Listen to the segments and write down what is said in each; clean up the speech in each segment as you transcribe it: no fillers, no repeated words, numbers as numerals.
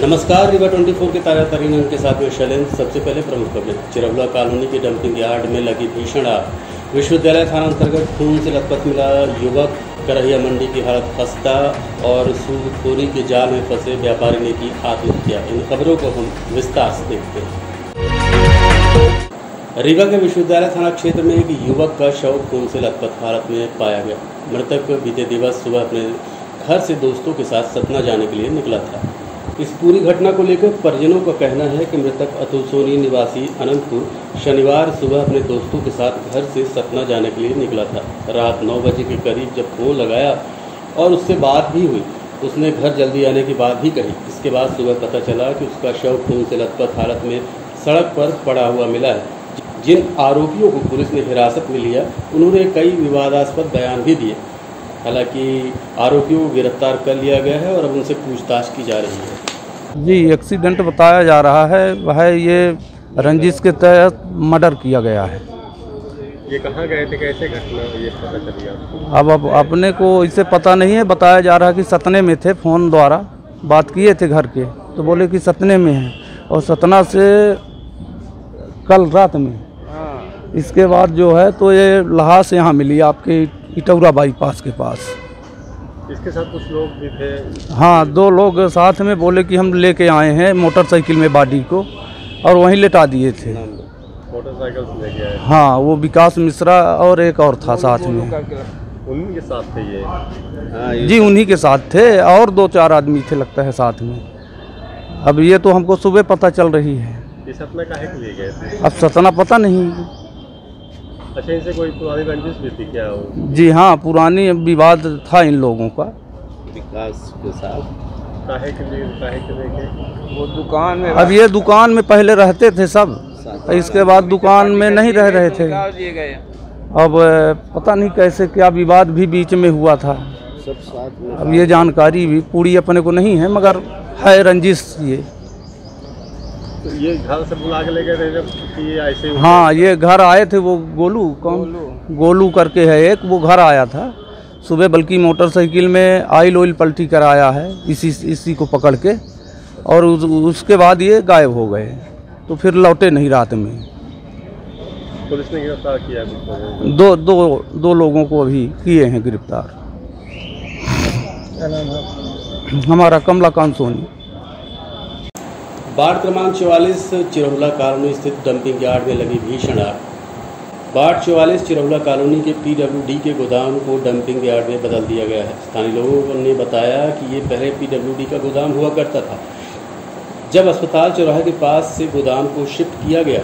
नमस्कार, रीवा 24 के ताज़ा तरीन अंक के साथ में शैलेंद्र। सबसे पहले प्रमुख खबरें। चिरहुला कॉलोनी के डंपिंग यार्ड में लगी भीषण आग। विश्वविद्यालय थाना अंतर्गत खून से लथपथ मिला युवक। करहिया मंडी की हालत खस्ता और सूदखोरी के जाल में फंसे व्यापारी ने की आत्महत्या। इन खबरों को हम विस्तार से देखते हैं। रीवा के विश्वविद्यालय थाना क्षेत्र में एक युवक का शव खून से लथपथ हालत में पाया गया। मृतक बीते दिवस सुबह अपने घर से दोस्तों के साथ सतना जाने के लिए निकला था। इस पूरी घटना को लेकर परिजनों का कहना है कि मृतक अतुल सोनी निवासी अनंतपुर शनिवार सुबह अपने दोस्तों के साथ घर से सतना जाने के लिए निकला था। रात 9 बजे के करीब जब फोन लगाया और उससे बात भी हुई, उसने घर जल्दी आने की बात भी कही। इसके बाद सुबह पता चला कि उसका शव खून से लथपथ हालत में सड़क पर पड़ा हुआ मिला है। जिन आरोपियों को पुलिस ने हिरासत में लिया, उन्होंने कई विवादास्पद बयान भी दिए। हालांकि आरोपियों को गिरफ्तार कर लिया गया है और अब उनसे पूछताछ की जा रही है। जी, एक्सीडेंट बताया जा रहा है। वह ये रंजिश के तहत मर्डर किया गया है। ये कहाँ गए थे, कैसे घटना ये पता चली आपको? अब अपने को इसे पता नहीं है। बताया जा रहा है कि सतने में थे, फ़ोन द्वारा बात किए थे घर के, तो बोले कि सतने में हैं और सतना से कल रात में। इसके बाद जो है तो ये लाश यहाँ मिली आपके इटौरा बाईपास के पास। इसके साथ कुछ लोग भी थे? हाँ, 2 लोग साथ में। बोले कि हम लेके आए हैं मोटरसाइकिल में बॉडी को और वहीं लेटा दिए थे। मोटरसाइकिल से लेके आए? हाँ, वो विकास मिश्रा और एक और था साथ में। उन्हीं के साथ थे ये? हाँ, जी उन्हीं के साथ थे और 2-4 आदमी थे लगता है साथ में। अब ये तो हमको सुबह पता चल रही है। ये सतना काहे के लिए गए थे? अब सतना पता नहीं। अच्छा, इनसे कोई पुरानी रंजिश भी थी क्या? जी हाँ, पुरानी विवाद था इन लोगों का विकास के साथ। काहे के लिए वो दुकान में। अब ये दुकान में पहले रहते थे सब, इसके बाद दुकान में नहीं रह रहे थे। अब पता नहीं कैसे क्या विवाद भी बीच में हुआ था। सब साथ में। अब ये जानकारी भी पूरी अपने को नहीं है, मगर है रंजिश ये। तो ये घर से बुला के ले गए थे जब कि ऐसे? हाँ, ये घर आए थे। वो गोलू करके है एक, वो घर आया था सुबह, बल्कि मोटरसाइकिल में ऑयल पलटी कराया है इसी को पकड़ के, और उसके बाद ये गायब हो गए। तो फिर लौटे नहीं रात में। पुलिस ने गिरफ्तार किया? दो लोगों को अभी किए हैं गिरफ्तार। हमारा कमलाकांत सोनी। वार्ड क्रमांक 44 चिरहुला कॉलोनी स्थित डंपिंग यार्ड में लगी भीषण आग। वार्ड 44 चिरहुला कॉलोनी के PWD के गोदाम को डंपिंग यार्ड में बदल दिया गया है। स्थानीय लोगों ने बताया कि ये पहले PWD का गोदाम हुआ करता था। जब अस्पताल चौराहे के पास से गोदाम को शिफ्ट किया गया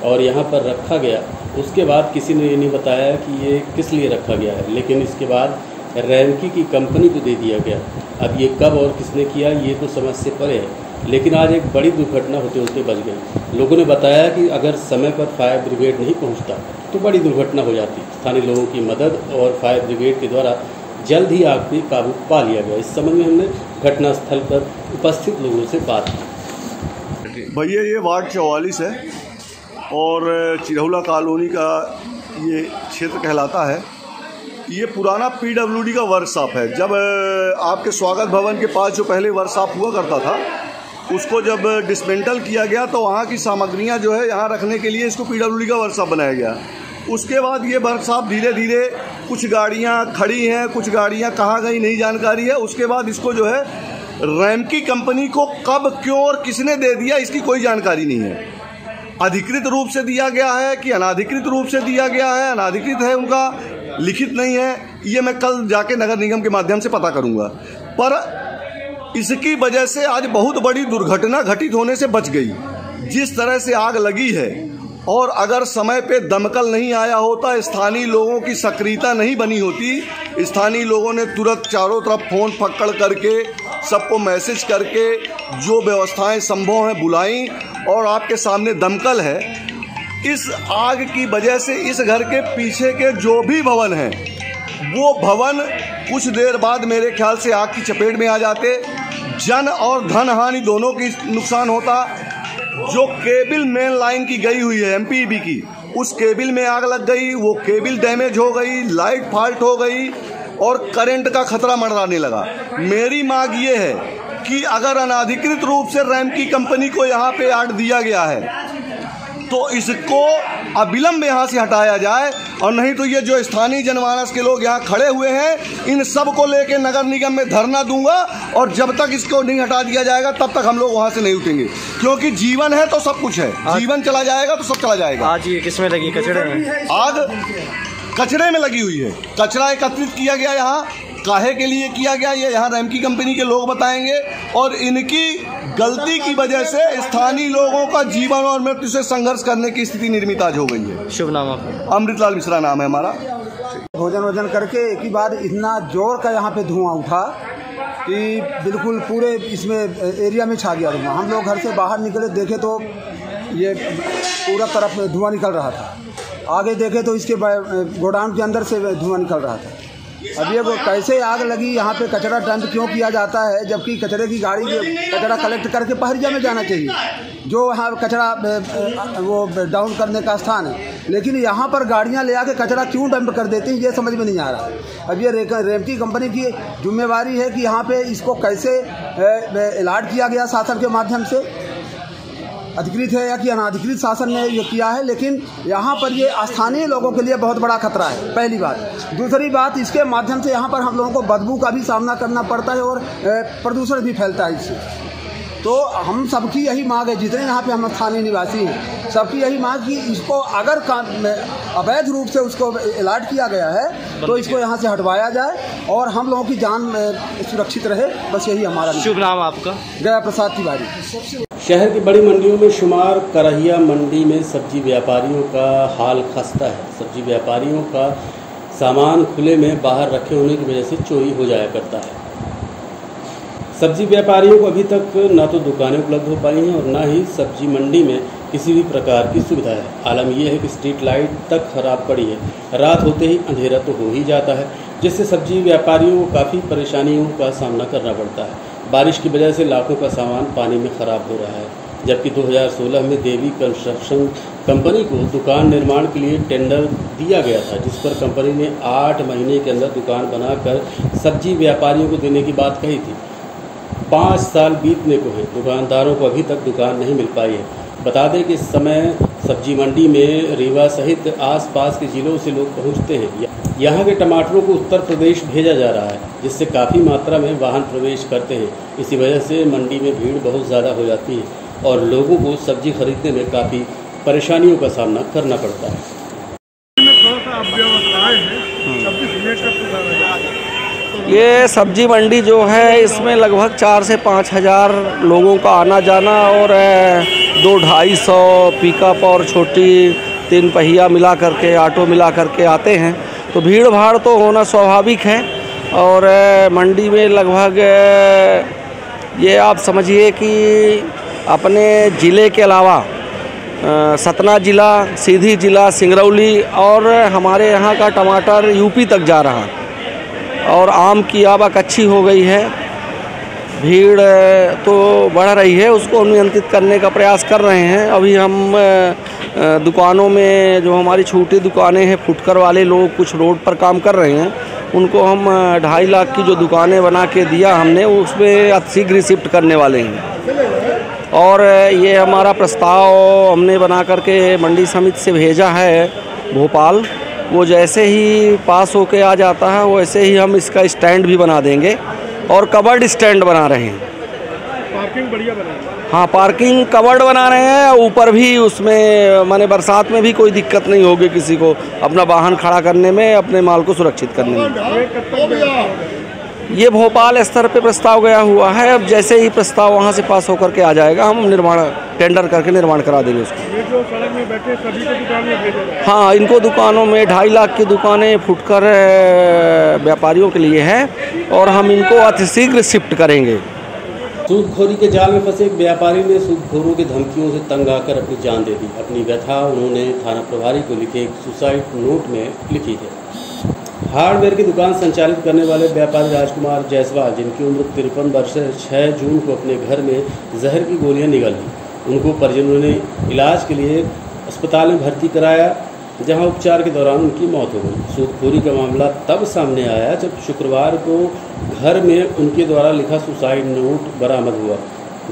और यहाँ पर रखा गया, उसके बाद किसी ने ये नहीं बताया कि ये किस लिए रखा गया है, लेकिन इसके बाद रैमकी की कंपनी को दे दिया गया। अब ये कब और किसने किया ये तो समझ से परे है, लेकिन आज एक बड़ी दुर्घटना होते होते बच गई। लोगों ने बताया कि अगर समय पर फायर ब्रिगेड नहीं पहुंचता तो बड़ी दुर्घटना हो जाती। स्थानीय लोगों की मदद और फायर ब्रिगेड के द्वारा जल्द ही आग पे काबू पा लिया गया। इस संबंध में हमने घटनास्थल पर उपस्थित लोगों से बात की। भैया, ये वार्ड 44 है और चिरहुला कॉलोनी का ये क्षेत्र कहलाता है। ये पुराना PWD का वर्कशॉप है। जब आपके स्वागत भवन के पास जो पहले वर्कशॉप हुआ करता था, उसको जब डिसमेंटल किया गया तो वहाँ की सामग्रियाँ जो है यहाँ रखने के लिए इसको PWD का वर्कशॉप बनाया गया। उसके बाद ये वर्कशॉप धीरे धीरे कुछ गाड़ियाँ खड़ी हैं, कुछ गाड़ियाँ कहाँ गई नहीं जानकारी है। उसके बाद इसको जो है रैमकी कंपनी को कब, क्यों और किसने दे दिया इसकी कोई जानकारी नहीं है। अधिकृत रूप से दिया गया है कि अनाधिकृत रूप से दिया गया है। अनाधिकृत है, उनका लिखित नहीं है। ये मैं कल जाके नगर निगम के माध्यम से पता करूंगा। पर इसकी वजह से आज बहुत बड़ी दुर्घटना घटित होने से बच गई। जिस तरह से आग लगी है, और अगर समय पे दमकल नहीं आया होता, स्थानीय लोगों की सक्रियता नहीं बनी होती, स्थानीय लोगों ने तुरंत चारों तरफ फ़ोन पकड़ करके सबको मैसेज करके जो व्यवस्थाएं संभव हैं बुलाई, और आपके सामने दमकल है। इस आग की वजह से इस घर के पीछे के जो भी भवन हैं, वो भवन कुछ देर बाद मेरे ख्याल से आग की चपेट में आ जाते। जन और धन हानि दोनों की नुकसान होता। जो केबल मेन लाइन की गई हुई है MPEB की, उस केबल में आग लग गई, वो केबल डैमेज हो गई, लाइट फॉल्ट हो गई और करंट का खतरा मंडराने लगा। मेरी मांग ये है कि अगर अनाधिकृत रूप से रैम की कंपनी को यहाँ पे यार्ड दिया गया है तो इसको अविलंब यहाँ से हटाया जाए, और नहीं तो ये जो स्थानीय जनमानस के लोग यहाँ खड़े हुए हैं इन सब को लेके नगर निगम में धरना दूंगा, और जब तक इसको नहीं हटा दिया जाएगा तब तक हम लोग वहाँ से नहीं उठेंगे, क्योंकि जीवन है तो सब कुछ है, जीवन चला जाएगा तो सब चला जाएगा। आज ये किसमें लगी? कचड़े में। आग कचरे में लगी हुई है। कचरा एकत्रित किया गया यहाँ, काहे के लिए किया गया ये यहाँ रैम की कंपनी के लोग बताएंगे, और इनकी गलती की वजह से स्थानीय लोगों का जीवन और मृत्यु से संघर्ष करने की स्थिति निर्मित आज हो गई है। शुभ नाम आपका? अमृतलाल मिश्रा नाम है हमारा। भोजन करके एक ही बार इतना जोर का यहाँ पे धुआं उठा कि बिल्कुल पूरे इसमें एरिया में छा गया धुआं। हम लोग घर से बाहर निकले, देखे तो ये पूरा तरफ धुआं निकल रहा था, आगे देखे तो इसके गोडाउन के अंदर से धुआं निकल रहा था। अब ये वो कैसे आग लगी, यहाँ पे कचरा डंप क्यों किया जाता है, जबकि कचरे की गाड़ी कचरा कलेक्ट करके पहरिया में जाना चाहिए, जो वहाँ कचरा वो डाउन करने का स्थान है, लेकिन यहाँ पर गाड़ियाँ ले आके कचरा क्यों डंप कर देती हैं ये समझ में नहीं आ रहा। अब ये रैम की कंपनी की जिम्मेवारी है कि यहाँ पे इसको कैसे अलॉट किया गया शासन के माध्यम से, अधिकृत है या कि अनाधिकृत शासन ने ये किया है, लेकिन यहाँ पर ये स्थानीय लोगों के लिए बहुत बड़ा खतरा है, पहली बात। दूसरी बात, इसके माध्यम से यहाँ पर हम लोगों को बदबू का भी सामना करना पड़ता है और प्रदूषण भी फैलता है इससे। तो हम सबकी यही मांग है, जितने यहाँ पे हम स्थानीय निवासी हैं, सबकी यही मांग कि इसको अगर अवैध रूप से उसको अलॉट किया गया है तो इसको यहाँ से हटवाया जाए और हम लोगों की जान सुरक्षित रहे, बस यही हमारा। शुभ नाम आपका? गया प्रसाद तिवारी। शहर की बड़ी मंडियों में शुमार करहिया मंडी में सब्जी व्यापारियों का हाल खस्ता है। सब्जी व्यापारियों का सामान खुले में बाहर रखे होने की वजह से चोरी हो जाया करता है। सब्जी व्यापारियों को अभी तक न तो दुकानें उपलब्ध हो पाई हैं और न ही सब्जी मंडी में किसी भी प्रकार की सुविधा है। आलम यह है कि स्ट्रीट लाइट तक खराब पड़ी है, रात होते ही अंधेरा तो हो ही जाता है, जिससे सब्जी व्यापारियों को काफ़ी परेशानियों का सामना करना पड़ता है। बारिश की वजह से लाखों का सामान पानी में ख़राब हो रहा है, जबकि 2016 में देवी कंस्ट्रक्शन कंपनी को दुकान निर्माण के लिए टेंडर दिया गया था, जिस पर कंपनी ने 8 महीने के अंदर दुकान बनाकर सब्जी व्यापारियों को देने की बात कही थी। 5 साल बीतने को है, दुकानदारों को अभी तक दुकान नहीं मिल पाई है। बता दें कि इस समय सब्जी मंडी में रीवा सहित आसपास के ज़िलों से लोग पहुंचते हैं। यहाँ के टमाटरों को उत्तर प्रदेश भेजा जा रहा है, जिससे काफ़ी मात्रा में वाहन प्रवेश करते हैं। इसी वजह से मंडी में भीड़ बहुत ज़्यादा हो जाती है और लोगों को सब्जी खरीदने में काफ़ी परेशानियों का सामना करना पड़ता है। ये सब्जी मंडी जो है इसमें लगभग 4 से 5 हज़ार लोगों का आना जाना और 200-250 पिकअप और छोटी 3 पहिया मिला करके ऑटो मिला करके आते हैं, तो भीड़ भाड़ तो होना स्वाभाविक है। और मंडी में लगभग ये आप समझिए कि अपने ज़िले के अलावा सतना ज़िला, सीधी ज़िला, सिंगरौली और हमारे यहाँ का टमाटर यूपी तक जा रहा है और आम की आवक अच्छी हो गई है। भीड़ तो बढ़ रही है, उसको नियंत्रित करने का प्रयास कर रहे हैं। अभी हम दुकानों में जो हमारी छोटी दुकानें हैं, फुटकर वाले लोग कुछ रोड पर काम कर रहे हैं, उनको हम 2.5 लाख की जो दुकानें बना के दिया हमने, उसमें शीघ्र शिफ्ट करने वाले हैं। और ये हमारा प्रस्ताव हमने बना करके मंडी समिति से भेजा है भोपाल। वो जैसे ही पास होके आ जाता है वैसे ही हम इसका स्टैंड भी बना देंगे और कवर्ड स्टैंड बना रहे हैं। पार्किंग बढ़िया बना है। हाँ, पार्किंग कवर्ड बना रहे हैं। ऊपर भी उसमें माने बरसात में भी कोई दिक्कत नहीं होगी किसी को अपना वाहन खड़ा करने में, अपने माल को सुरक्षित करने में। ये भोपाल स्तर पे प्रस्ताव गया हुआ है। अब जैसे ही प्रस्ताव वहाँ से पास होकर के आ जाएगा, हम निर्माण टेंडर करके निर्माण करा देंगे उसको। ये जो सड़क में बैठे सभी को दुकान में भेजा जाए। हाँ, इनको दुकानों में 2.5 लाख की दुकानें फुटकर व्यापारियों के लिए है और हम इनको अतिशीघ्र शिफ्ट करेंगे। सूदखोरी के जाल में फंसे एक व्यापारी ने सूदखोरों की धमकियों से तंग आकर अपनी जान दे दी। अपनी व्यथा उन्होंने थाना प्रभारी को लिखे एक सुसाइड नोट में लिखी है। हार्डवेयर की दुकान संचालित करने वाले व्यापारी राजकुमार जायसवाल, जिनकी उम्र 53 वर्ष है, 6 जून को अपने घर में जहर की गोलियां निगल ली। उनको परिजनों ने इलाज के लिए अस्पताल में भर्ती कराया। जहां उपचार के दौरान उनकी मौत हो गई। सूदखोरी का मामला तब सामने आया जब शुक्रवार को घर में उनके द्वारा लिखा सुसाइड नोट बरामद हुआ,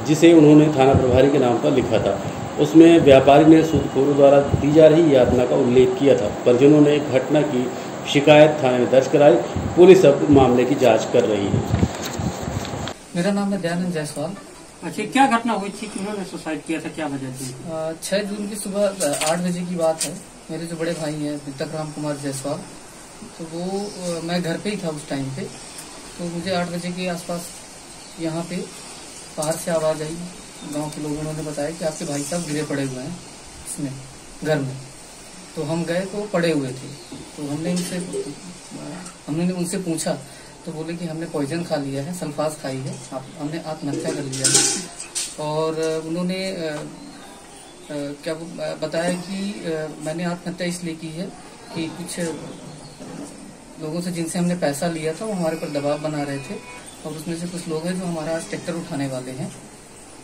जिसे उन्होंने थाना प्रभारी के नाम पर लिखा था। उसमें व्यापारी ने सूदखोरों द्वारा दी जा रही यातना का उल्लेख किया था। परिजनों ने घटना की शिकायत थाने में दर्ज कराई। पुलिस अब मामले की जांच कर रही है। मेरा नाम है दयानंद जायसवाल। अच्छा, क्या घटना हुई थी, किन्होंने सुसाइड किया था, क्या वजह थी? 6 जून की सुबह 8 बजे की बात है। मेरे जो बड़े भाई हैं वितक राम कुमार जायसवाल, तो वो मैं घर पे ही था उस टाइम पे। तो मुझे 8 बजे के आसपास यहाँ पे बाहर से आवाज़ आई। गांव के लोगों ने बताया कि आपके भाई साहब गिरे पड़े हुए हैं इसमें घर में। तो हम गए तो पड़े हुए थे। तो हमने उनसे पूछा तो बोले कि हमने पॉइजन खा लिया है, सल्फास खाई है, हमने आत्महत्या कर लिया है। और उन्होंने क्या बताया कि मैंने आत्महत्या इसलिए की है कि कुछ लोगों से जिनसे हमने पैसा लिया था वो हमारे पर दबाव बना रहे थे, और उसमें से कुछ लोग हैं जो हमारा आज ट्रैक्टर उठाने वाले हैं,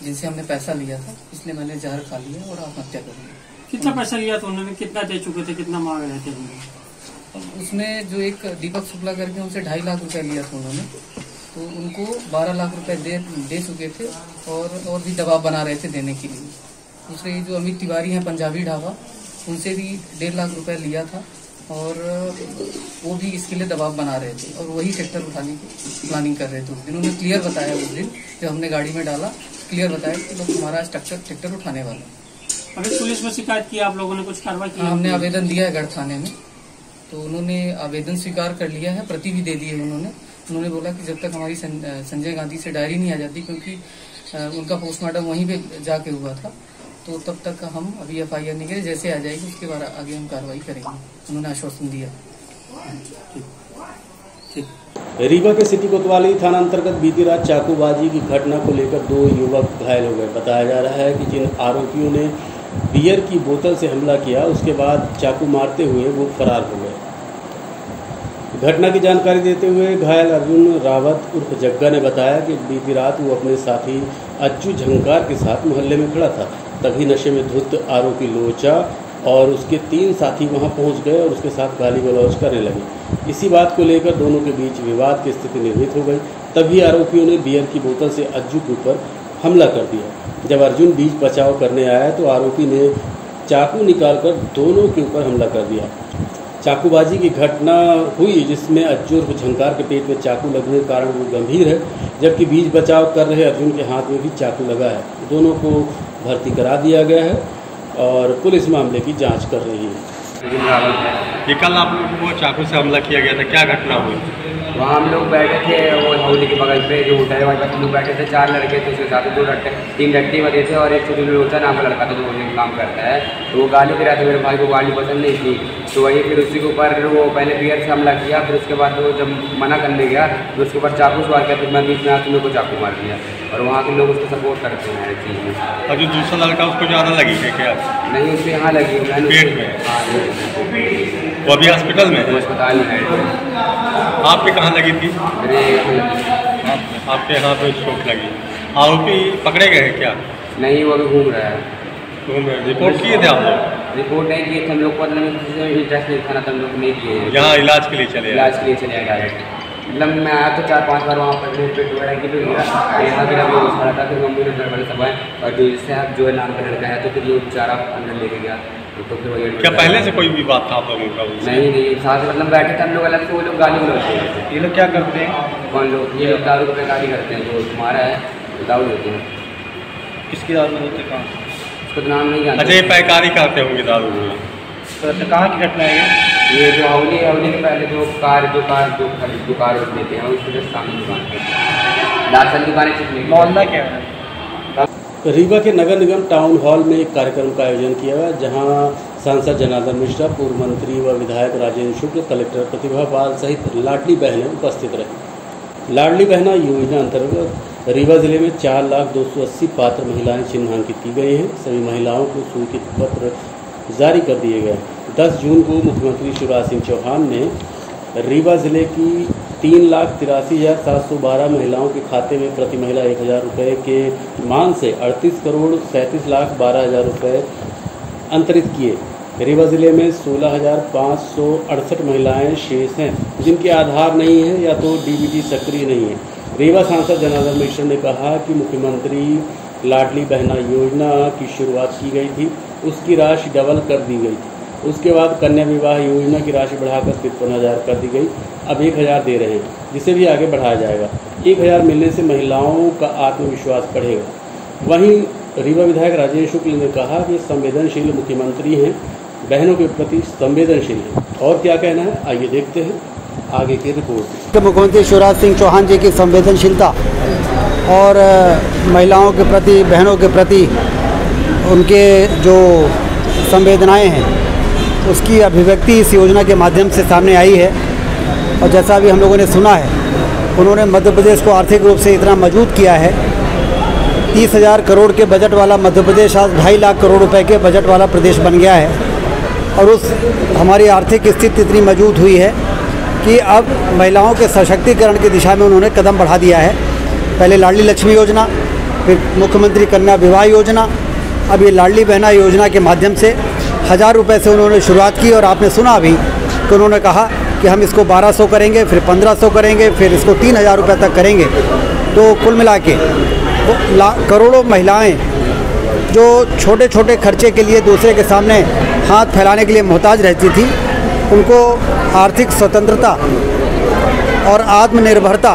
जिनसे हमने पैसा लिया था, इसलिए मैंने जहर खा लिया और आत्महत्या कर ली। कितना पैसा लिया था उन्होंने, कितना दे चुके थे, कितना मांग रहे थे? उसमें जो एक दीपक शुक्ला करके उनसे 2.5 लाख रुपए लिया था उन्होंने, तो उनको 12 लाख रुपए दे चुके थे और भी दबाव बना रहे थे देने के लिए। दूसरे जो अमित तिवारी हैं पंजाबी ढाबा, उनसे भी 1.5 लाख रुपए लिया था और वो भी इसके लिए दबाव बना रहे थे और वही ट्रैक्टर उठाने की प्लानिंग कर रहे थे। उस दिन उन्होंने क्लियर बताया, उस दिन जब हमने गाड़ी में डाला क्लियर बताया कि लोग हमारा ट्रैक्टर उठाने वाले। अभी पुलिस में शिकायत की, आप लोगों ने कुछ कार्रवाई की? हमने आवेदन दिया है गढ़ थाने में, तो उन्होंने आवेदन स्वीकार कर लिया है, प्रति भी दे दी है उन्होंने बोला कि जब तक हमारी संजय गांधी से डायरी नहीं आ जाती, क्योंकि उनका पोस्टमार्टम वहीं पे जाके हुआ था, तो तब तक हम अभी FIR नहीं करें, जैसे आ जाएगी उसके बाद आगे हम कार्रवाई करेंगे। उन्होंने आश्वासन दिया। रीवा के सिटी कोतवाली थाना अंतर्गत बीती रात चाकूबाजी की घटना को लेकर 2 युवक घायल हो गए। बताया जा रहा है कि जिन आरोपियों ने बियर की बोतल से हमला किया, उसके बाद चाकू मारते हुए वो फरार हो गए। घटना की जानकारी देते हुए घायल अर्जुन रावत उर्फ जग्गा ने बताया कि बीती रात वो अपने साथी अज्जू झंकार के साथ मोहल्ले में खड़ा था। तभी नशे में धुत आरोपी लोचा और उसके 3 साथी वहां पहुंच गए और उसके साथ गाली गलौज करने लगे। इसी बात को लेकर दोनों के बीच विवाद की स्थिति निर्मित हो गई। तभी आरोपियों ने बियर की बोतल से अज्जू के ऊपर हमला कर दिया। जब अर्जुन बीच बचाव करने आया तो आरोपी ने चाकू निकालकर दोनों के ऊपर हमला कर दिया। चाकूबाजी की घटना हुई जिसमें अज्जू उर्फ झंकार के पेट में चाकू लगने के कारण वो गंभीर है, जबकि बीच बचाव कर रहे अर्जुन के हाथ में भी चाकू लगा है। दोनों को भर्ती करा दिया गया है और पुलिस मामले की जांच कर रही है। ये कल आप लोगों को चाकू से हमला किया गया था, क्या घटना हुई? वहाँ हम लोग बैठे थे, वो हौली के बगल पे जो होटल है वहाँ पर लोग बैठे थे, 4 लड़के थे, उसके साथ 3 रट्टे बजे थे और एक छोटे लोचा नाम का लड़का था जो होटल में काम करता है। तो वो गाली दे रहा था, मेरे भाई को गाली पसंद नहीं थी, तो वही फिर उसी के ऊपर वो पहले बियर से हमला किया, फिर उसके बाद वो जब मना करने गया तो उसके ऊपर चाकू सवार किया, फिर मैं बीच में आकर मेरे को चाकू मार दिया और वहाँ के लोग उसको सपोर्ट करते हैं इस चीज़ में। और जो दूसरा लड़का उसको ज़्यादा लगी है क्या? नहीं, उसको यहाँ लगी है पेट में। हाँ, वो अभी हॉस्पिटल में है? अस्पताल में है। आपके कहाँ लगी थी? आपके यहाँ पे चोट लगी। आरोपी पकड़े गए हैं क्या? नहीं, वो अभी घूम रहा है। घूम रहे? रिपोर्ट किए थे आप लोग? रिपोर्ट नहीं किए थे हम लोग को, इंटरेस्ट नहीं था ना, तो हम लोग नहीं किए। यहाँ इलाज के लिए चले? इलाज के लिए चले आए डायरेक्ट। मतलब मैं आया तो 4-5 बार वहाँ पर पेट वगैरह की भी यहाँ की वो खड़ा था, फिर मम्मी ने घर वाले सब आए और जो इससे आप जो है नाम का लड़का है, तो फिर ये बेचारा अंदर लेके गया। तो फिर वही क्या पहले से कोई भी बात था आप लोगों का? नहीं, साथ मतलब बैठे थे हम लोग अलग से, वो लोग गाली गलौज थे। ये लोग क्या करते हैं? कौन लोग? ये लोग दारू पे गाली करते हैं, जो तुम्हारा है दारू देते हैं। किसकी दारू होते? कहाँ? उसका तो नाम नहीं जानते। अच्छा, ये पैकारी करते होंगे दारू में। तो अच्छा, कहाँ की घटना है ये जो हौली के पहले जो कार देते हैं उसके जस्ट सामने दुकान है, लाल दुकानें चिपने। मोहल्ला क्या है? रीवा के नगर निगम टाउन हॉल में एक कार्यक्रम का आयोजन किया गया, जहां सांसद जनार्दन मिश्रा, पूर्व मंत्री व विधायक राजेंद्र शुक्ल, कलेक्टर प्रतिभा पाल सहित लाडली बहनें उपस्थित रहीं। लाडली बहना योजना अंतर्गत रीवा जिले में 4,280 पात्र महिलाएं चिन्हांकित की गई हैं। सभी महिलाओं को स्वीकृत पत्र जारी कर दिए गए। 10 जून को मुख्यमंत्री शिवराज सिंह चौहान ने रीवा जिले की 3,83,712 महिलाओं के खाते में प्रति महिला 1,000 रुपये के मान से 38,37,12,000 रुपये अंतरित किए। रीवा जिले में 16,568 महिलाएं शेष हैं जिनके आधार नहीं है या तो डीबीटी सक्रिय नहीं है। रीवा सांसद जनार्दन मिश्र ने कहा कि मुख्यमंत्री लाडली बहना योजना की शुरुआत की गई थी, उसकी राशि डबल कर दी गई थी। उसके बाद कन्या विवाह योजना की राशि बढ़ाकर 53,000 कर दी गई, अब 1,000 दे रहे हैं, जिसे भी आगे बढ़ाया जाएगा। 1,000 मिलने से महिलाओं का आत्मविश्वास बढ़ेगा। वहीं रीवा विधायक राजेश शुक्ल ने कहा कि संवेदनशील मुख्यमंत्री हैं, बहनों के प्रति संवेदनशील हैं। और क्या कहना है, आइए देखते हैं आगे की रिपोर्ट। मुख्यमंत्री शिवराज सिंह चौहान जी की संवेदनशीलता और महिलाओं के प्रति, बहनों के प्रति उनके जो संवेदनाएं हैं, उसकी अभिव्यक्ति इस योजना के माध्यम से सामने आई है। और जैसा भी हम लोगों ने सुना है, उन्होंने मध्य प्रदेश को आर्थिक रूप से इतना मजबूत किया है। 30,000 करोड़ के बजट वाला मध्य प्रदेश आज 2.5 लाख करोड़ रुपए के बजट वाला प्रदेश बन गया है। और उस हमारी आर्थिक स्थिति इतनी मजबूत हुई है कि अब महिलाओं के सशक्तिकरण की दिशा में उन्होंने कदम बढ़ा दिया है। पहले लाडली लक्ष्मी योजना, फिर मुख्यमंत्री कन्या विवाह योजना, अब ये लाडली बहना योजना के माध्यम से 1,000 रुपये से उन्होंने शुरुआत की। और आपने सुना अभी कि उन्होंने कहा कि हम इसको 1,200 करेंगे, फिर 1,500 करेंगे, फिर इसको 3,000 रुपये तक करेंगे। तो कुल मिला के करोड़ों महिलाएं जो छोटे छोटे खर्चे के लिए दूसरे के सामने हाथ फैलाने के लिए मोहताज रहती थी, उनको आर्थिक स्वतंत्रता और आत्मनिर्भरता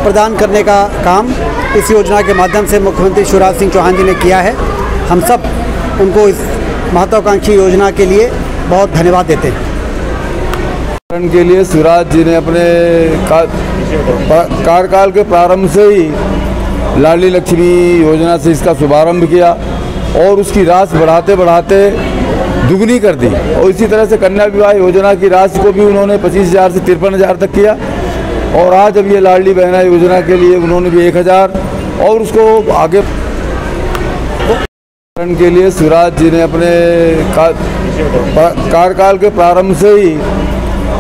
प्रदान करने का काम इस योजना के माध्यम से मुख्यमंत्री शिवराज सिंह चौहान जी ने किया है। हम सब उनको इस महत्वाकांक्षी योजना के लिए बहुत धन्यवाद देते हैं। के लिए शिवराज जी ने अपने कार्यकाल के प्रारंभ से ही लाडली लक्ष्मी योजना से इसका शुभारंभ किया और उसकी राशि बढ़ाते बढ़ाते दुगनी कर दी। और इसी तरह से कन्या विवाह योजना की राशि को भी उन्होंने 25,000 से 53,000 तक किया। और आज अब ये लाडली बहना योजना के लिए उन्होंने भी 1,000 और उसको आगे के लिए शिवराज जी ने अपने कार्यकाल के प्रारंभ से ही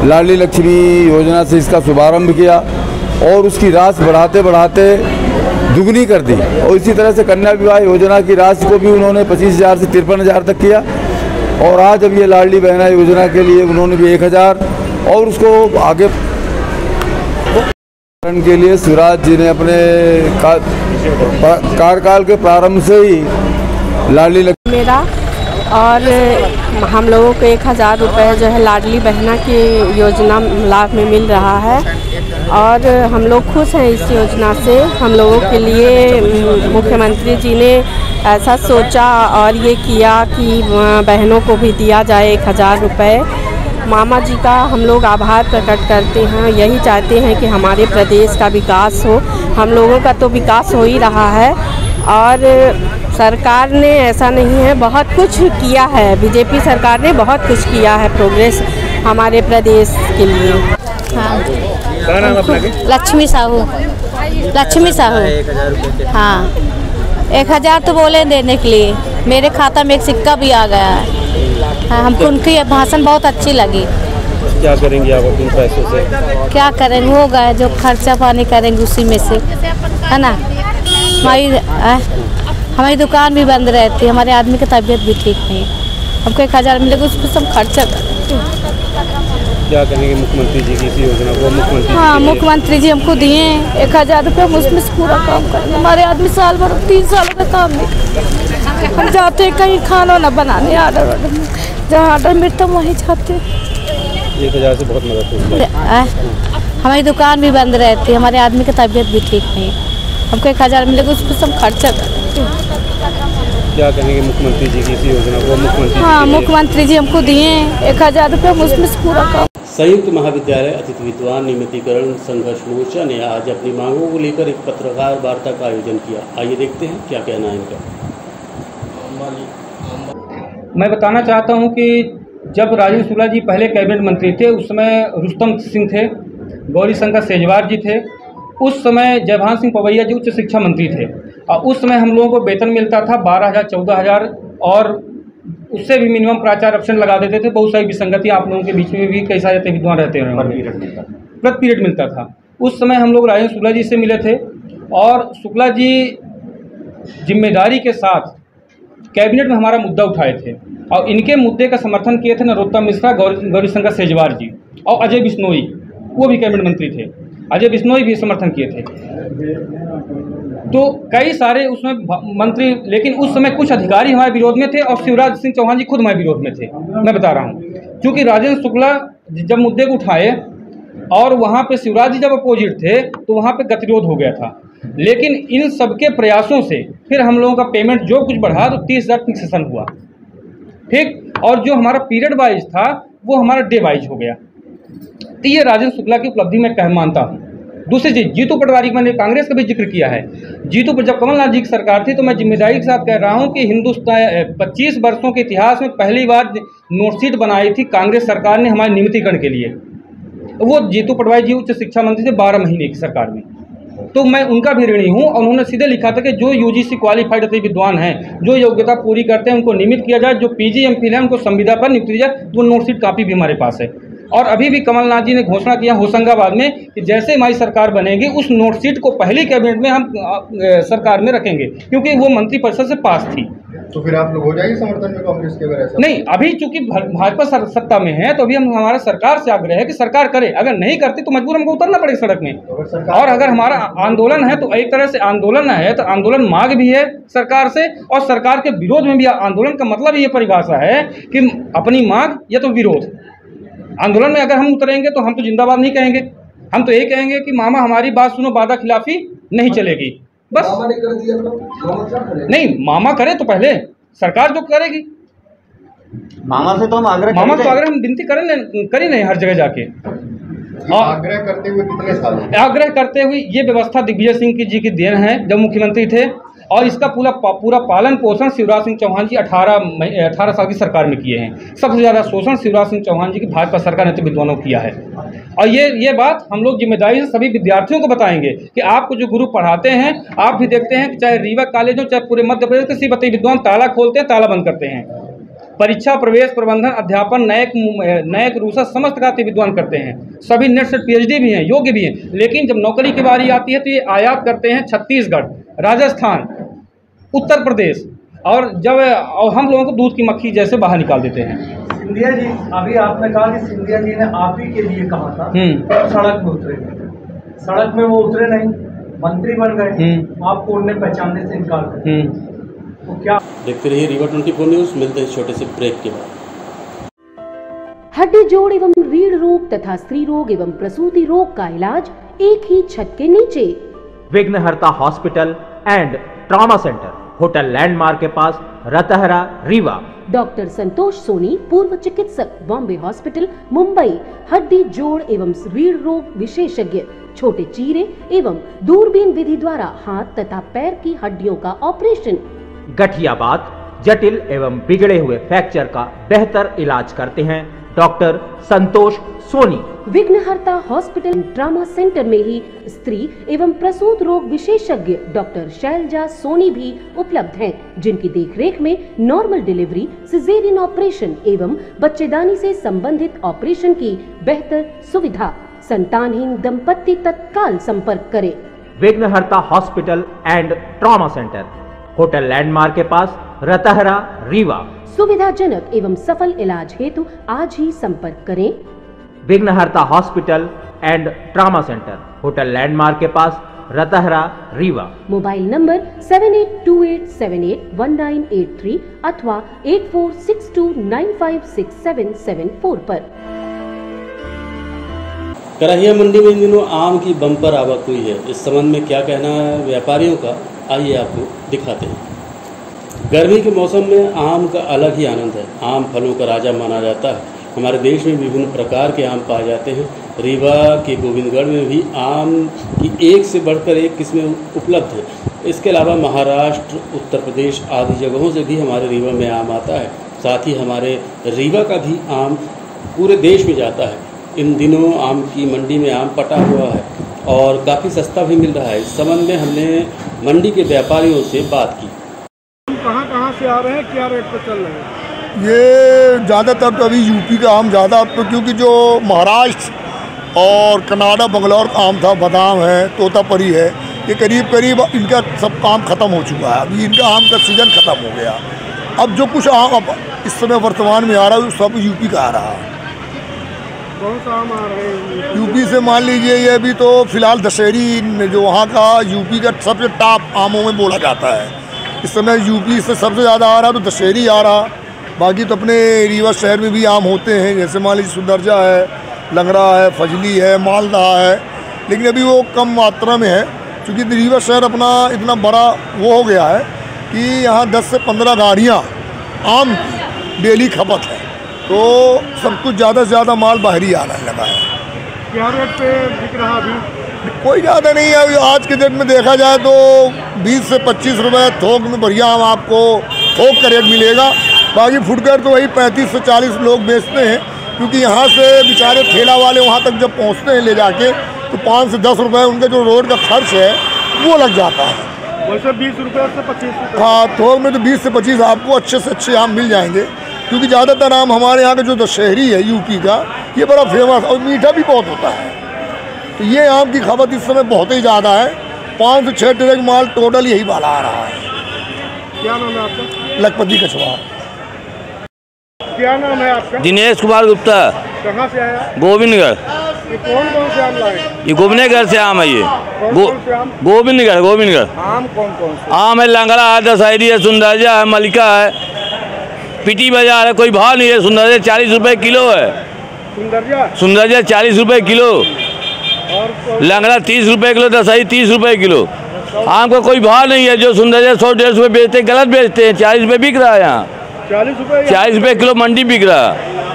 लाडली लक्ष्मी योजना से इसका शुभारंभ किया और उसकी राशि बढ़ाते बढ़ाते दुगनी कर दी। और इसी तरह से कन्या विवाह योजना की राशि को भी उन्होंने 25,000 से 53,000 तक किया। और आज अब ये लाडली बहना योजना के लिए उन्होंने भी 1,000 और उसको आगे के लिए शिवराज जी ने अपने कार्यकाल के प्रारंभ से ही लाडली मेरा और हम लोगों को 1,000 रुपये जो है लाडली बहना की योजना लाभ में मिल रहा है और हम लोग खुश हैं इस योजना से। हम लोगों के लिए मुख्यमंत्री जी ने ऐसा सोचा और ये किया कि बहनों को भी दिया जाए 1,000 रुपये। मामा जी का हम लोग आभार प्रकट करते हैं। यही चाहते हैं कि हमारे प्रदेश का विकास हो। हम लोगों का तो विकास हो ही रहा है और सरकार ने ऐसा नहीं है, बहुत कुछ किया है। बीजेपी सरकार ने बहुत कुछ किया है प्रोग्रेस हमारे प्रदेश के लिए। हाँ, क्या नाम अपना? लक्ष्मी साहू। लक्ष्मी साहू। हाँ, 1,000 तो बोले देने के लिए, मेरे खाता में एक सिक्का भी आ गया है। हाँ, हमको उनकी भाषण बहुत अच्छी लगी। क्या करेंगे आप अपने पैसों से? क्या करेंगे, होगा जो खर्चा पानी करेंगे उसी में से, है ना। हमारी दुकान भी बंद रहती है, हमारे आदमी की तबीयत भी ठीक नहीं है। हमको 1,000 मिलेगा, उसको सब खर्चा क्या कहेंगे मुख्यमंत्री जी की इस योजना को? हाँ, मुख्यमंत्री जी हमको दिए 1,000 रुपये, हम उसमें से पूरा काम करेंगे। हमारे आदमी साल भर 3 साल का काम नहीं, हम जाते हैं कहीं खाना ना बनाने, आर्डर जहाँ आर्डर मिलता वहीं जाते। 1,000 से बहुत मदद होती है। हमारी दुकान भी बंद रहती है, हमारे आदमी की तबीयत भी ठीक नहीं है। हमको 1,000 मिलेगा, उसको सब खर्चा क्या कहेंगे मुख्यमंत्री जी की इस योजना को? हाँ, मुख्यमंत्री जी हमको दिए 1,000 रुपये, हम उसमें से पूरा काम। संयुक्त महाविद्यालय अतिथि विद्वान नियमितीकरण संघर्ष मोर्चा ने आज अपनी मांगों को लेकर एक पत्रकार वार्ता का आयोजन किया। आइए देखते हैं क्या कहना है इनका। मैं बताना चाहता हूं कि जब राजीव शुक्ला जी पहले कैबिनेट मंत्री थे, उस समय रुस्तम सिंह थे, गौरी शंकर सेजवार जी थे, उस समय जयभान सिंह पवैया जी उच्च शिक्षा मंत्री थे और उस समय हम लोगों को वेतन मिलता था 12,000 14,000 और उससे भी मिनिमम प्राचार्य ऑप्शन लगा देते थे। बहुत सारी विसंगति आप लोगों के बीच में भी कई सारे विद्वान रहते हैं, प्रति पीरियड मिलता था। उस समय हम लोग राजेंद्र शुक्ला जी से मिले थे और शुक्ला जी जिम्मेदारी के साथ कैबिनेट में हमारा मुद्दा उठाए थे और इनके मुद्दे का समर्थन किए थे नरोत्तम मिश्रा, गौरी शंकर सेजवार जी और अजय बिश्नोई, वो भी कैबिनेट मंत्री थे, अजय बिश्नोई भी समर्थन किए थे। तो कई सारे उसमें मंत्री, लेकिन उस समय कुछ अधिकारी हमारे विरोध में थे और शिवराज सिंह चौहान जी खुद हमारे विरोध में थे। मैं बता रहा हूँ, क्योंकि राजेंद्र शुक्ला जब मुद्दे को उठाए और वहाँ पे शिवराज जी जब अपोजिट थे तो वहाँ पे गतिरोध हो गया था। लेकिन इन सबके प्रयासों से फिर हम लोगों का पेमेंट जो कुछ बढ़ा तो 30,000 फिक्सेशन हुआ, ठीक, और जो हमारा पीरियड वाइज था वो हमारा डे वाइज हो गया। तो ये राजेंद्र शुक्ला की उपलब्धि मैं कह मानता हूँ। दूसरी चीज, जीतू पटवारी, मैंने कांग्रेस का भी जिक्र किया है। जीतू पर जब कमलनाथ जी की सरकार थी तो मैं जिम्मेदारी के साथ कह रहा हूँ कि हिंदुस्तान 25 वर्षों के इतिहास में पहली बार नोटशीट बनाई थी कांग्रेस सरकार ने हमारे नियमितीकरण के लिए। वो जीतू पटवारी जी उच्च शिक्षा मंत्री थे 12 महीने की सरकार में, तो मैं उनका भी ऋणी हूँ। और उन्होंने सीधे लिखा था कि जो यूजीसी क्वालिफाइड अति विद्वान हैं, जो योग्यता पूरी करते हैं, उनको नियमित किया जाए, जो पीजी एमफिल है उनको संविदा पर नियुक्त किया जाए। वो नोटशीट कापी भी हमारे पास है। और अभी भी कमलनाथ जी ने घोषणा किया होशंगाबाद में कि जैसे हमारी सरकार बनेगी उस नोटशीट को पहली कैबिनेट में हम सरकार में रखेंगे, क्योंकि वो मंत्रिपरिषद से पास थी। तो फिर आप लोग हो जाएंगे समर्थन में कांग्रेस के? अगर ऐसा नहीं, अभी चूंकि भाजपा सत्ता में है तो अभी हम हमारा सरकार से आग्रह है कि सरकार करे। अगर नहीं करती तो मजबूर हमको उतरना पड़ेगा सड़क में। और अगर हमारा आंदोलन है तो एक तरह से आंदोलन है तो आंदोलन मांग भी है सरकार से, और सरकार के विरोध में भी। आंदोलन का मतलब ये परिभाषा है कि अपनी मांग या तो विरोध। आंदोलन में अगर हम उतरेंगे तो हम तो जिंदाबाद नहीं कहेंगे, हम तो ये कहेंगे कि मामा हमारी बात सुनो, वादा खिलाफी नहीं चलेगी, बस। मामा ने कर दिया तो नहीं, मामा करे तो पहले सरकार जो करेगी। मामा से तो हम आग्रह हम विनती करें नहीं हर जगह जाके। आग्रह करते हुए कितने साल? आग्रह करते हुए ये व्यवस्था दिग्विजय सिंह जी की देन है जब मुख्यमंत्री थे, और इसका पूरा पालन पोषण शिवराज सिंह चौहान जी 18 साल की सरकार में किए हैं। सबसे ज़्यादा शोषण शिवराज सिंह चौहान जी की भाजपा सरकार ने तो विद्वानों को किया है। और ये बात हम लोग जिम्मेदारी से सभी विद्यार्थियों को बताएंगे कि आपको जो गुरु पढ़ाते हैं, आप भी देखते हैं कि चाहे रीवा कॉलेज हो, चाहे पूरे मध्य प्रदेश के सिर्फ विद्वान ताला खोलते हैं, ताला बंद करते हैं। परीक्षा, प्रवेश, प्रबंधन, अध्यापन, नयक रूसा समस्त का विद्वान करते हैं। सभी नेट से PhD भी हैं, योग्य भी हैं। लेकिन जब नौकरी की बारी आती है तो ये आयात करते हैं छत्तीसगढ़, राजस्थान, उत्तर प्रदेश, और हम लोगों को दूध की मक्खी जैसे बाहर निकाल देते हैं। सिंधिया जी, अभी आपने कहा कि सिंधिया जी ने आप ही के लिए कहा था सड़क में उतरे, सड़क में वो उतरे नहीं, मंत्री बन गए, आपको उन्हें पहचानने से इनकार कर। तो क्या? देखते रहिए रीवा 24 न्यूज। मिलते हैं छोटे से ब्रेक के बाद। हड्डी जोड़ एवं रीढ़ रोग तथा स्त्री रोग एवं प्रसूति रोग का इलाज एक ही छत के नीचे। विघ्नहर्ता hospital and trauma centre, hotel landmark के पास, रतहरा, रीवा। डॉक्टर संतोष सोनी, पूर्व चिकित्सक, बॉम्बे हॉस्पिटल, मुंबई। हड्डी जोड़ एवं रीढ़ रोग विशेषज्ञ, छोटे चीरे एवं दूरबीन विधि द्वारा हाथ तथा पैर की हड्डियों का ऑपरेशन। गठियाबात, जटिल एवं बिगड़े हुए फ्रैक्चर का बेहतर इलाज करते हैं डॉक्टर संतोष सोनी। विघ्नहर्ता हॉस्पिटल ट्रॉमा सेंटर में ही स्त्री एवं प्रसूत रोग विशेषज्ञ डॉक्टर शैलजा सोनी भी उपलब्ध हैं, जिनकी देखरेख में नॉर्मल डिलीवरी, सिजेरियन ऑपरेशन एवं बच्चेदानी से संबंधित ऑपरेशन की बेहतर सुविधा। संतानहीन दंपत्ति तत्काल संपर्क करें। विघ्नहर्ता hospital and trauma centre, hotel landmark के पास, रतहरा, रीवा। सुविधाजनक एवं सफल इलाज हेतु आज ही संपर्क करें। विघ्नहर्ता hospital and trauma centre, hotel landmark के पास, रतहरा, रीवा। मोबाइल नंबर 7828781983 अथवा 8462956774 पर। कराहिया मंडी में इन दिनों आम की बम्पर आवक हुई है। इस संबंध में क्या कहना है व्यापारियों का, आइए आपको दिखाते हैं। गर्मी के मौसम में आम का अलग ही आनंद है। आम फलों का राजा माना जाता है। हमारे देश में विभिन्न प्रकार के आम पाए जाते हैं। रीवा के गोविंदगढ़ में भी आम की एक से बढ़कर एक किस्में उपलब्ध हैं। इसके अलावा महाराष्ट्र, उत्तर प्रदेश आदि जगहों से भी हमारे रीवा में आम आता है। साथ ही हमारे रीवा का भी आम पूरे देश में जाता है। इन दिनों आम की मंडी में आम पटा हुआ है और काफ़ी सस्ता भी मिल रहा है। इस संबंध में हमने मंडी के व्यापारियों से बात की। कहाँ से आ रहे हैं, क्या रेट पर चल रहे हैं? ये ज़्यादातर तो अभी यूपी का आम ज़्यादा, तो क्योंकि जो महाराष्ट्र और कनाडा, बंगलौर का आम था, बादाम है, तोतापरी है, ये करीब करीब इनका सब काम ख़त्म हो चुका है। अभी इनका आम का सीज़न ख़त्म हो गया। अब जो कुछ आम अब इस समय वर्तमान में आ रहा है वो सब यूपी का आ रहा है। कौन सा आम आ रहे हैं यूपी से? मान लीजिए ये अभी तो फिलहाल दशहरी जो वहाँ का यूपी का सबसे टॉप आमों में बोला जाता है। इस समय यूपी से सबसे ज़्यादा आ रहा तो दशहरी आ रहा। बाकी तो अपने रीवा शहर में भी आम होते हैं, जैसे मान लीजिए सुंदरजा है, लंगड़ा है, फजली है, मालदा है, लेकिन अभी वो कम मात्रा में है क्योंकि रीवा शहर अपना इतना बड़ा वो हो गया है कि यहाँ 10 से 15 गाड़ियाँ आम की डेली खपत है, तो सब कुछ ज़्यादा से ज़्यादा माल बाहरी आने लगा है। क्या रेट पे बिक रहा अभी? कोई ज़्यादा नहीं है। आज के डेट में देखा जाए तो 20 से 25 रुपये थोक में बढ़िया आम आपको थोक का रेट मिलेगा। बाकी फुटकर तो वही 35 से 40 लोग बेचते हैं क्योंकि यहाँ से बेचारे ठेला वाले वहाँ तक जब पहुँचते हैं ले जाके तो 5 से 10 रुपये उनके जो रोड का खर्च है वो लग जाता है। वैसे 20 रुपये से 25 रुपये। हाँ, थोक में तो 20 से 25 आपको अच्छे से अच्छे आम मिल जाएंगे क्योंकि ज़्यादातर आम हमारे यहाँ का जो दशहरी है यूपी का ये बड़ा फेमस और मीठा भी बहुत होता है। तो ये आम की खपत इस समय बहुत ही ज़्यादा है। 5 से 6 ट्रक माल टोटल यही वाला आ रहा है। क्या नाम है आपका? लखपति कछुआ। क्या नाम है आपका? दिनेश कुमार गुप्ता। कहाँ से आया? गोविंदगढ़। ये कौन कौन से आम लाए? ये गोविंदगढ़ से आम है। ये गोविंदगढ़। गोविंदगढ़ आम कौन कौन से? आम है, लंगड़ा है, दशहरी है, सुंदरजा है, मलिका है, पिटी बाजार है। कोई भाव नहीं है। सुंदरजा 40 रुपये किलो है। सुंदरजा 40 रुपये किलो, लंगड़ा 30 रुपये किलो, दशहरी 30 रुपये किलो। आम का कोई भाव नहीं है। जो सुंदरजा 100-150 रुपये बेचते गलत बेचते हैं। 40 रुपये बिक रहा है यहाँ। 40 रुपये 40 रुपये किलो मंडी बिक रहा है।